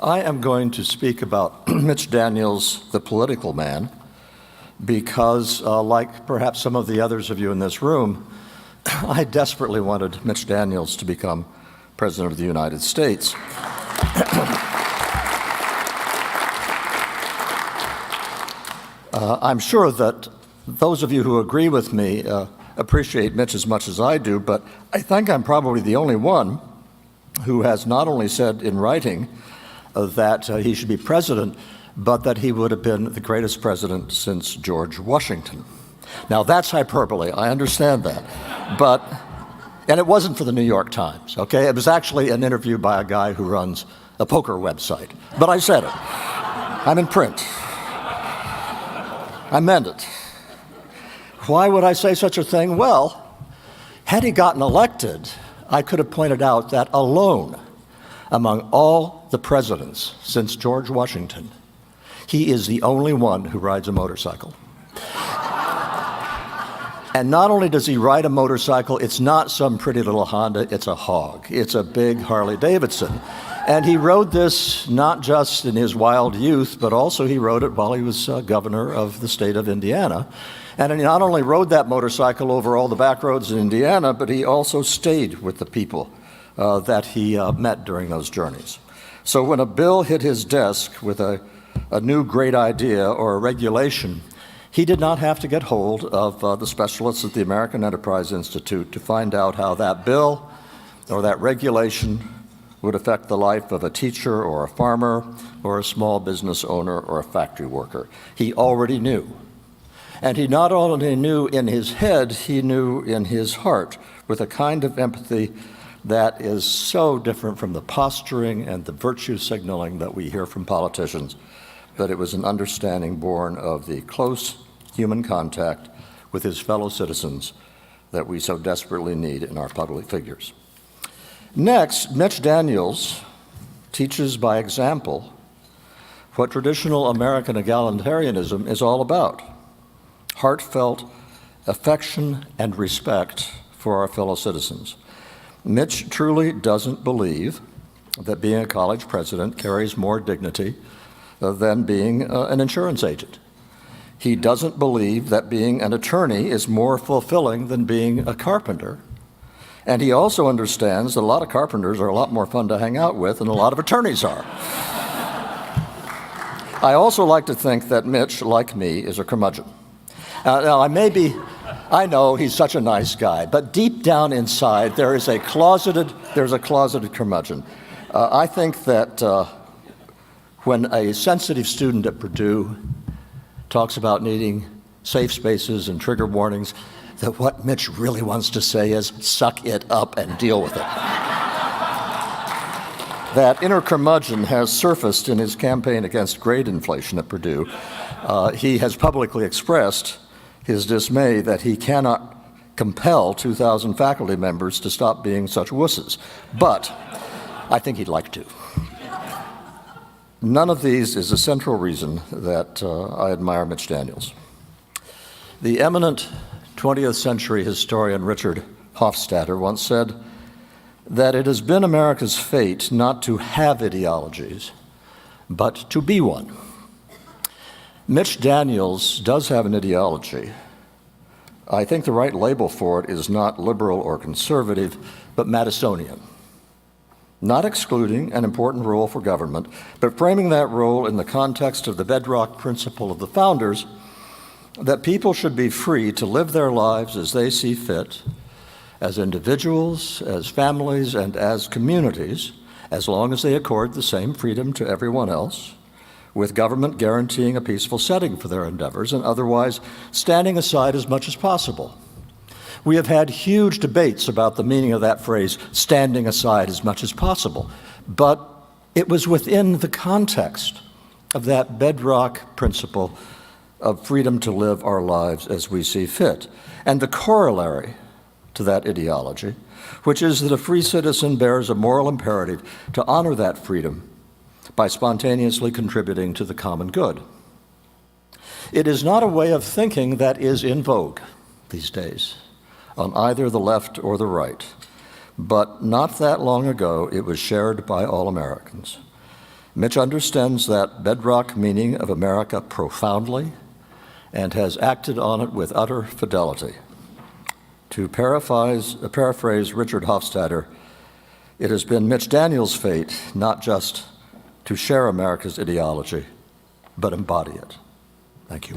I am going to speak about Mitch Daniels, the political man, because like perhaps some of the others of you in this room, I desperately wanted Mitch Daniels to become President of the United States. I'm sure that those of you who agree with me appreciate Mitch as much as I do, but I think I'm probably the only one who has not only said in writing that he should be president, but that he would have been the greatest president since George Washington. Now, that's hyperbole. I understand that. And it wasn't for the New York Times, okay? It was actually an interview by a guy who runs a poker website. But I said it. I'm in print. I meant it. Why would I say such a thing? Well, had he gotten elected, I could have pointed out that alone, among all the presidents since George Washington, he is the only one who rides a motorcycle. And not only does he ride a motorcycle, it's not some pretty little Honda, it's a hog. It's a big Harley Davidson. And he rode this not just in his wild youth, but also he rode it while he was governor of the state of Indiana. And he not only rode that motorcycle over all the back roads in Indiana, but he also stayed with the people that he met during those journeys. So when a bill hit his desk with a new great idea or a regulation, he did not have to get hold of the specialists at the American Enterprise Institute to find out how that bill or that regulation would affect the life of a teacher or a farmer or a small business owner or a factory worker. He already knew. And he not only knew in his head, he knew in his heart with a kind of empathy that is so different from the posturing and the virtue signaling that we hear from politicians, that it was an understanding born of the close human contact with his fellow citizens that we so desperately need in our public figures. Next, Mitch Daniels teaches by example what traditional American egalitarianism is all about: heartfelt affection and respect for our fellow citizens. Mitch truly doesn't believe that being a college president carries more dignity than being an insurance agent. He doesn't believe that being an attorney is more fulfilling than being a carpenter. And he also understands that a lot of carpenters are a lot more fun to hang out with than a lot of attorneys are. I also like to think that Mitch, like me, is a curmudgeon. Now, I know he's such a nice guy, but deep down inside, there's a closeted curmudgeon. I think that when a sensitive student at Purdue talks about needing safe spaces and trigger warnings, that what Mitch really wants to say is, suck it up and deal with it. That inner curmudgeon has surfaced in his campaign against grade inflation at Purdue. He has publicly expressed his dismay that he cannot compel 2,000 faculty members to stop being such wusses. But I think he'd like to. None of these is a central reason that I admire Mitch Daniels. The eminent 20th century historian Richard Hofstadter once said that it has been America's fate not to have ideologies, but to be one. Mitch Daniels does have an ideology. I think the right label for it is not liberal or conservative, but Madisonian. Not excluding an important role for government, but framing that role in the context of the bedrock principle of the founders that people should be free to live their lives as they see fit, as individuals, as families, and as communities, as long as they accord the same freedom to everyone else, with government guaranteeing a peaceful setting for their endeavors and otherwise standing aside as much as possible. We have had huge debates about the meaning of that phrase, standing aside as much as possible, but it was within the context of that bedrock principle of freedom to live our lives as we see fit. And the corollary to that ideology, which is that a free citizen bears a moral imperative to honor that freedom by spontaneously contributing to the common good. It is not a way of thinking that is in vogue these days on either the left or the right, but not that long ago it was shared by all Americans. Mitch understands that bedrock meaning of America profoundly and has acted on it with utter fidelity. To paraphrase Richard Hofstadter, it has been Mitch Daniels' fate not just to share America's ideology, but embody it. Thank you.